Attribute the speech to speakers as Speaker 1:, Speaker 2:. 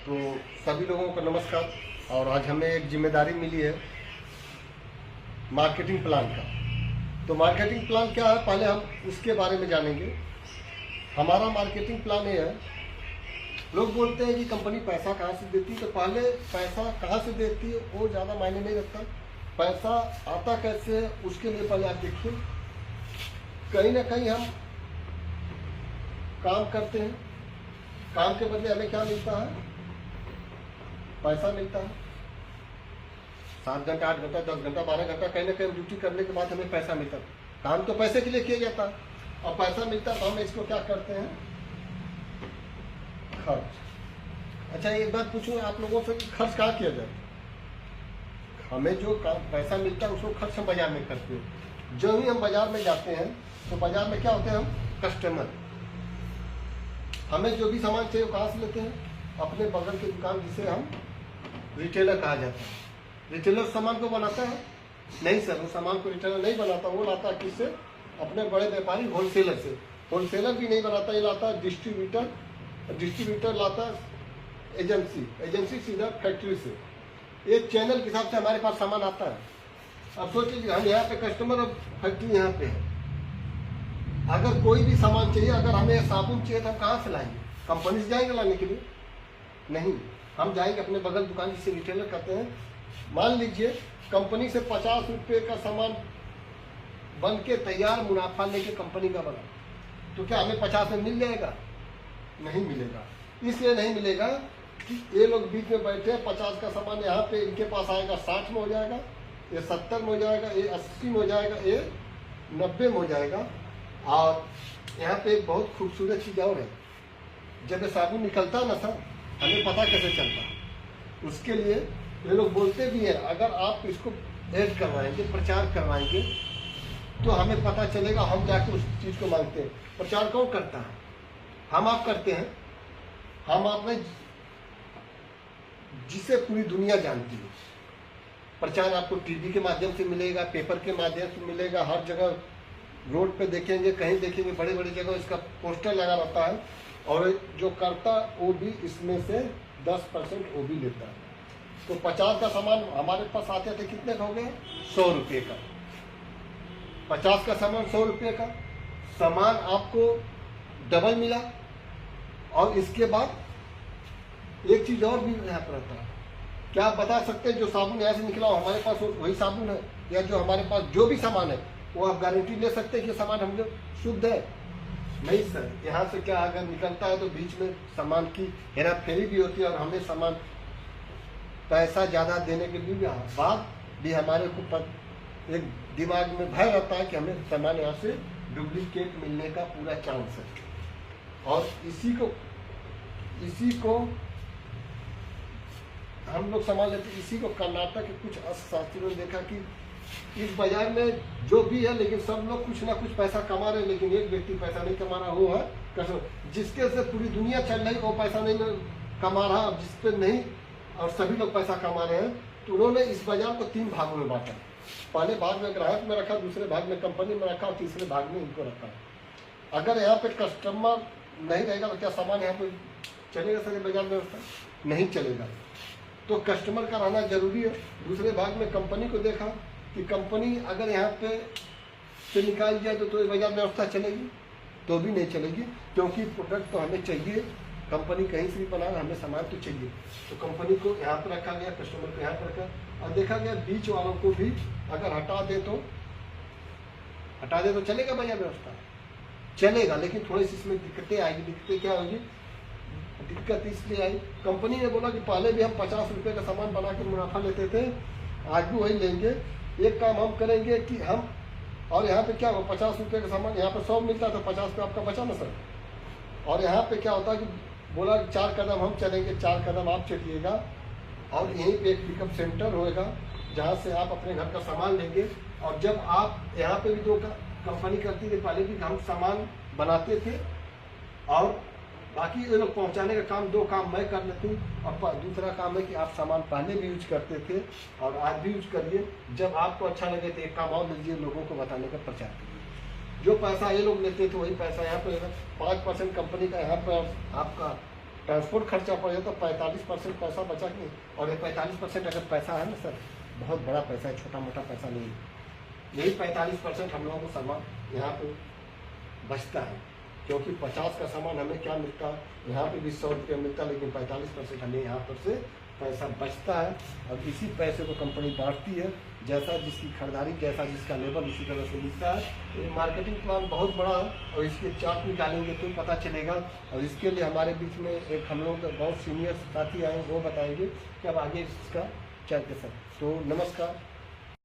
Speaker 1: तो सभी लोगों को नमस्कार। और आज हमें एक जिम्मेदारी मिली है मार्केटिंग प्लान का। तो मार्केटिंग प्लान क्या है, पहले हम उसके बारे में जानेंगे। हमारा मार्केटिंग प्लान ये है, लोग बोलते हैं कि कंपनी पैसा कहाँ से देती है, तो पहले पैसा कहाँ से देती है वो ज़्यादा मायने नहीं रखता, पैसा आता कैसे है उसके लिए पहले आप देखिए। कहीं ना कहीं हम काम करते हैं, काम के बदले हमें क्या मिलता है, पैसा मिलता है। 7 घंटा 8 घंटा 10 घंटा 12 घंटा कहीं ना कहीं ड्यूटी करने के बाद हमें पैसा मिलता है। काम तो पैसे के लिए किया जाता है और पैसा मिलता है तो हम इसको क्या करते हैं, खर्च। अच्छा एक बात पूछूं आप लोगों से, खर्च कहाँ किया जाए? हमें जो पैसा मिलता है उसको खर्च हम बाजार में करते हैं। जब ही हम बाजार में जाते हैं तो बाजार में क्या होते हैं, हम कस्टमर। हमें जो भी सामान चाहिए वो कहाँ से लेते हैं, अपने बगल की दुकान, जिसे हम रिटेलर कहा जाता है। रिटेलर सामान को बनाता है? नहीं सर, वो सामान को रिटेलर नहीं बनाता, वो लाता है किससे, अपने बड़े व्यापारी होलसेलर से। होलसेलर भी नहीं बनाता, ये लाता है डिस्ट्रीब्यूटर, डिस्ट्रीब्यूटर लाता है एजेंसी, एजेंसी सीधा फैक्ट्री से। एक चैनल के हिसाब से हमारे पास सामान आता है। अब सोचिए हम यहाँ पे कस्टमर और फैक्ट्री यहाँ पे है। अगर कोई भी सामान चाहिए, अगर हमें साबुन चाहिए तो हम कहाँ से लाएंगे, कंपनी से जाएंगे लाने के लिए? नहीं, हम जाएंगे अपने बगल दुकान जिसे रिटेलर कहते हैं। मान लीजिए कंपनी से 50 रुपये का सामान बन के तैयार मुनाफा लेके कंपनी का बना, तो क्या हमें 50 में मिल जाएगा? नहीं मिलेगा। इसलिए नहीं मिलेगा कि ये लोग बीच में बैठे, 50 का सामान यहाँ पे इनके पास आएगा 60 में हो जाएगा, ये 70 में हो जाएगा, ये 80 में हो जाएगा, ये 90 में हो जाएगा। और यहाँ पे एक बहुत खूबसूरत चीज़ और है, जब ये साबुन निकलता है ना सर, हमें पता कैसे चलता है? उसके लिए ये लोग बोलते भी हैं, अगर आप इसको ऐड करवाएंगे, प्रचार करवाएंगे तो हमें पता चलेगा, हम जाके उस चीज़ को मांगते हैं। प्रचार कौन करता है? हम आप करते हैं। हम आपने जिसे पूरी दुनिया जानती है। प्रचार आपको टीवी के माध्यम से मिलेगा, पेपर के माध्यम से मिलेगा, हर जगह रोड पे देखेंगे, कहीं देखेंगे, बड़े बड़े जगह इसका पोस्टर लगा रहता है। और जो करता वो भी इसमें से 10% वो भी लेता है। तो 50 का सामान हमारे पास आते थे, कितने का हो गया, 100 रुपये का। 50 का सामान 100 रुपये का सामान आपको डबल मिला। और इसके बाद एक चीज़ और भी यहाँ पर रहता है, क्या आप बता सकते हैं जो साबुन यहाँ से निकला हो हमारे पास वही साबुन है, या जो हमारे पास जो भी सामान है वो आप गारंटी ले सकते हैं कि सामान हम लोग शुद्ध है? नहीं सर, यहाँ से क्या अगर निकलता है तो बीच में सामान की हेरा फेरी भी होती है और हमें सामान पैसा ज़्यादा देने के बाद भी हमारे को एक दिमाग में भय रहता है कि हमें सामान यहाँ से डुप्लीकेट मिलने का पूरा चांस है। और इसी को हम लोग संभाल लेते। इसी को कर्नाटक के कुछ अर्थशास्त्रियों ने देखा कि इस बाजार में जो भी है, लेकिन सब लोग कुछ ना कुछ पैसा कमा रहे हैं, लेकिन एक व्यक्ति पैसा नहीं कमा रहा, वो है कस्टमर। जिसके से पूरी दुनिया चल रही वो पैसा नहीं कमा रहा, अब जिस पे नहीं और सभी लोग पैसा कमा रहे हैं। तो उन्होंने इस बाजार को 3 भागों में बांटा। पहले भाग में ग्राहक में रखा, दूसरे भाग में कंपनी में रखा और तीसरे भाग में इनको रखा। अगर यहाँ पे कस्टमर नहीं रहेगा तो क्या सामान यहाँ पे चलेगा सर? बाजार व्यवस्था नहीं चलेगा, तो कस्टमर का रहना जरूरी है। दूसरे भाग में कंपनी को देखा कि कंपनी अगर यहाँ पे से निकाल जाए तो बाजार व्यवस्था चलेगी? तो भी नहीं चलेगी, क्योंकि प्रोडक्ट तो हमें चाहिए। कंपनी कहीं से भी बना, हमें सामान तो चाहिए। तो कंपनी को यहाँ पर रखा गया, कस्टमर को यहाँ पर रखा। और देखा गया बीच वालों को भी अगर हटा दे तो चलेगा बाजार व्यवस्था? चलेगा, लेकिन थोड़ी सी इसमें दिक्कतें आएगी। दिक्कतें क्या होगी? दिक्कत इसलिए आई, कंपनी ने बोला कि पहले भी हम 50 रुपये का सामान बना के मुनाफा लेते थे, आज भी वही लेंगे। एक काम हम करेंगे कि हम, और यहाँ पे क्या हो, 50 रुपये का सामान यहाँ पे 100 मिलता है तो 50 पे आपका बचा ना सर। और यहाँ पे क्या होता है कि बोला 4 कदम हम चलेंगे, 4 कदम आप चलिएगा, और यहीं पे एक पिकअप सेंटर होएगा जहाँ से आप अपने घर का सामान लेंगे। और जब आप यहाँ पे भी 2 कंपनी करती थी, पहले भी हम सामान बनाते थे और बाकी ये लोग पहुँचाने का काम, 2 काम मैं कर लेती हूँ। और दूसरा काम है कि आप सामान पहले भी यूज करते थे और आज भी यूज करिए। जब आपको अच्छा लगे तो एक काम और लीजिए, लोगों को बताने का प्रचार कीजिए। जो पैसा ये लोग लेते थे वही पैसा यहाँ पर 5% कंपनी का यहाँ पर आपका ट्रांसपोर्ट खर्चा पड़ जाए तो 45% पैसा बचा कि नहीं। और ये 45% अगर पैसा है ना सर, बहुत बड़ा पैसा है, छोटा मोटा पैसा नहीं है। यही 45% हम लोगों को सामान यहाँ पे बचता है, क्योंकि 50 का सामान हमें क्या मिलता है, यहाँ पे भी 100 रुपये मिलता है, लेकिन 45% हमें यहाँ पर से पैसा बचता है। और इसी पैसे को कंपनी बांटती है, जैसा जिसकी खरीदारी, जैसा जिसका लेबर, उसी तरह से मिलता है। ये मार्केटिंग प्लान बहुत बड़ा है और इसके चार्ट निकालेंगे तो पता चलेगा। और इसके लिए हमारे बीच में एक हम लोग बहुत सीनियर साथी आए, वो बताएंगे कि अब आगे इसका क्या कैसा। तो नमस्कार।